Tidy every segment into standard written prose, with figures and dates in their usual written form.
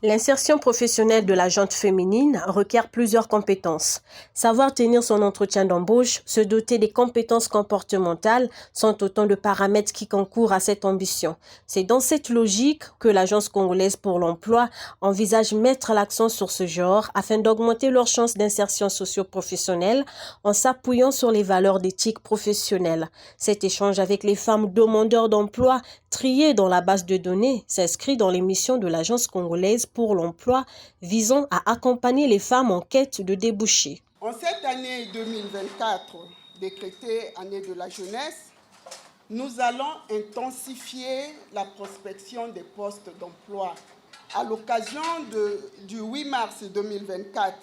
L'insertion professionnelle de la gente féminine requiert plusieurs compétences. Savoir tenir son entretien d'embauche, se doter des compétences comportementales sont autant de paramètres qui concourent à cette ambition. C'est dans cette logique que l'Agence congolaise pour l'emploi envisage mettre l'accent sur ce genre afin d'augmenter leurs chances d'insertion socio-professionnelle en s'appuyant sur les valeurs d'éthique professionnelle. Cet échange avec les femmes demandeurs d'emploi triées dans la base de données s'inscrit dans les missions de l'Agence congolaise pour l'emploi visant à accompagner les femmes en quête de débouchés. En cette année 2024, décrétée année de la jeunesse, nous allons intensifier la prospection des postes d'emploi. À l'occasion du 8 mars 2024,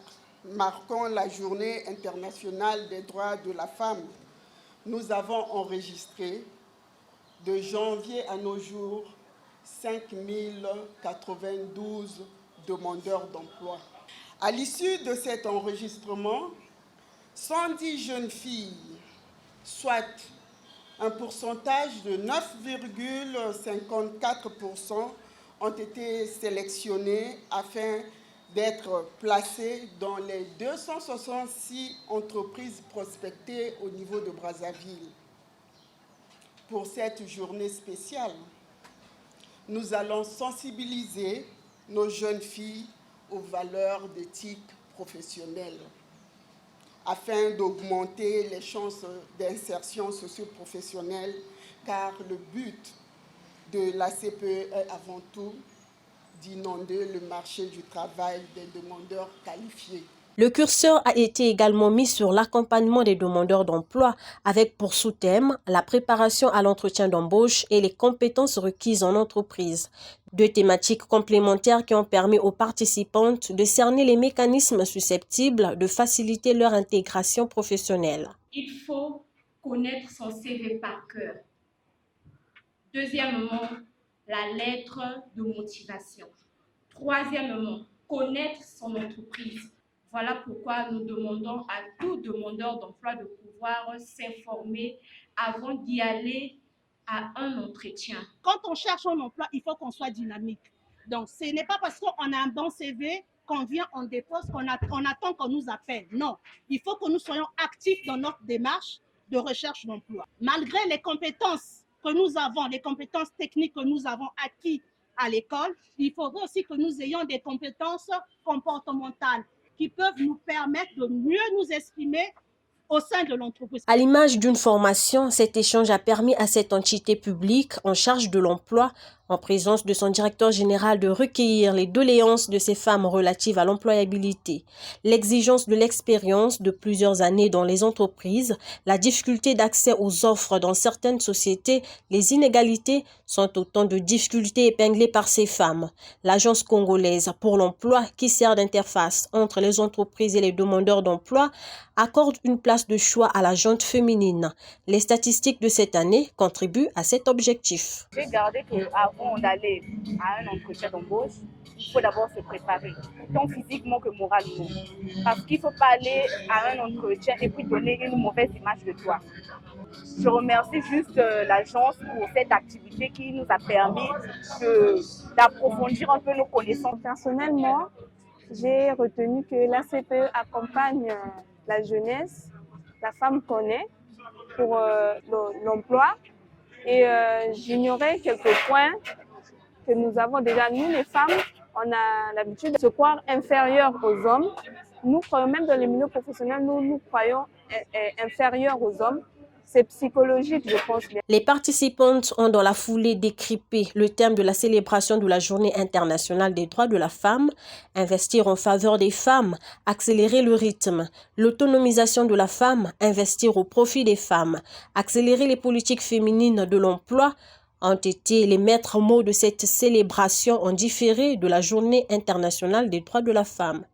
marquant la journée internationale des droits de la femme, nous avons enregistré de janvier à nos jours 5092 demandeurs d'emploi. À l'issue de cet enregistrement, 110 jeunes filles, soit un pourcentage de 9,54%, ont été sélectionnées afin d'être placées dans les 266 entreprises prospectées au niveau de Brazzaville. Pour cette journée spéciale, nous allons sensibiliser nos jeunes filles aux valeurs d'éthique professionnelle afin d'augmenter les chances d'insertion socio-professionnelle, car le but de la CPE est avant tout d'inonder le marché du travail des demandeurs qualifiés. Le curseur a été également mis sur l'accompagnement des demandeurs d'emploi avec pour sous-thème la préparation à l'entretien d'embauche et les compétences requises en entreprise. Deux thématiques complémentaires qui ont permis aux participantes de cerner les mécanismes susceptibles de faciliter leur intégration professionnelle. Il faut connaître son CV par cœur. Deuxièmement, la lettre de motivation. Troisièmement, connaître son entreprise. Voilà pourquoi nous demandons à tout demandeur d'emploi de pouvoir s'informer avant d'y aller à un entretien. Quand on cherche un emploi, il faut qu'on soit dynamique. Donc, ce n'est pas parce qu'on a un bon CV qu'on vient, on dépose, qu'on attend qu'on nous appelle. Non, il faut que nous soyons actifs dans notre démarche de recherche d'emploi. Malgré les compétences que nous avons, les compétences techniques que nous avons acquises à l'école, il faudrait aussi que nous ayons des compétences comportementales qui peuvent nous permettre de mieux nous exprimer au sein de l'entreprise. À l'image d'une formation, cet échange a permis à cette entité publique en charge de l'emploi, en présence de son directeur général, de recueillir les doléances de ces femmes relatives à l'employabilité. L'exigence de l'expérience de plusieurs années dans les entreprises, la difficulté d'accès aux offres dans certaines sociétés, les inégalités sont autant de difficultés épinglées par ces femmes. L'Agence congolaise pour l'emploi, qui sert d'interface entre les entreprises et les demandeurs d'emploi, accorde une place de choix à la gente féminine. Les statistiques de cette année contribuent à cet objectif. J'ai gardé qu'avant d'aller à un entretien d'embauche, il faut d'abord se préparer, tant physiquement que moralement. Parce qu'il ne faut pas aller à un entretien et puis donner une mauvaise image de toi. Je remercie juste l'agence pour cette activité qui nous a permis d'approfondir un peu nos connaissances. Personnellement, j'ai retenu que la CPE accompagne la jeunesse, la femme qu'on est, pour l'emploi. Et j'ignorais quelques points que nous avons déjà. Nous, les femmes, on a l'habitude de se croire inférieures aux hommes. Nous croyons même dans les milieux professionnels, nous croyons inférieurs aux hommes. C'est psychologique, je pense. Les participantes ont dans la foulée décrypté le thème de la célébration de la Journée internationale des droits de la femme, investir en faveur des femmes, accélérer le rythme, l'autonomisation de la femme, investir au profit des femmes, accélérer les politiques féminines de l'emploi, ont été les maîtres mots de cette célébration en différé de la Journée internationale des droits de la femme.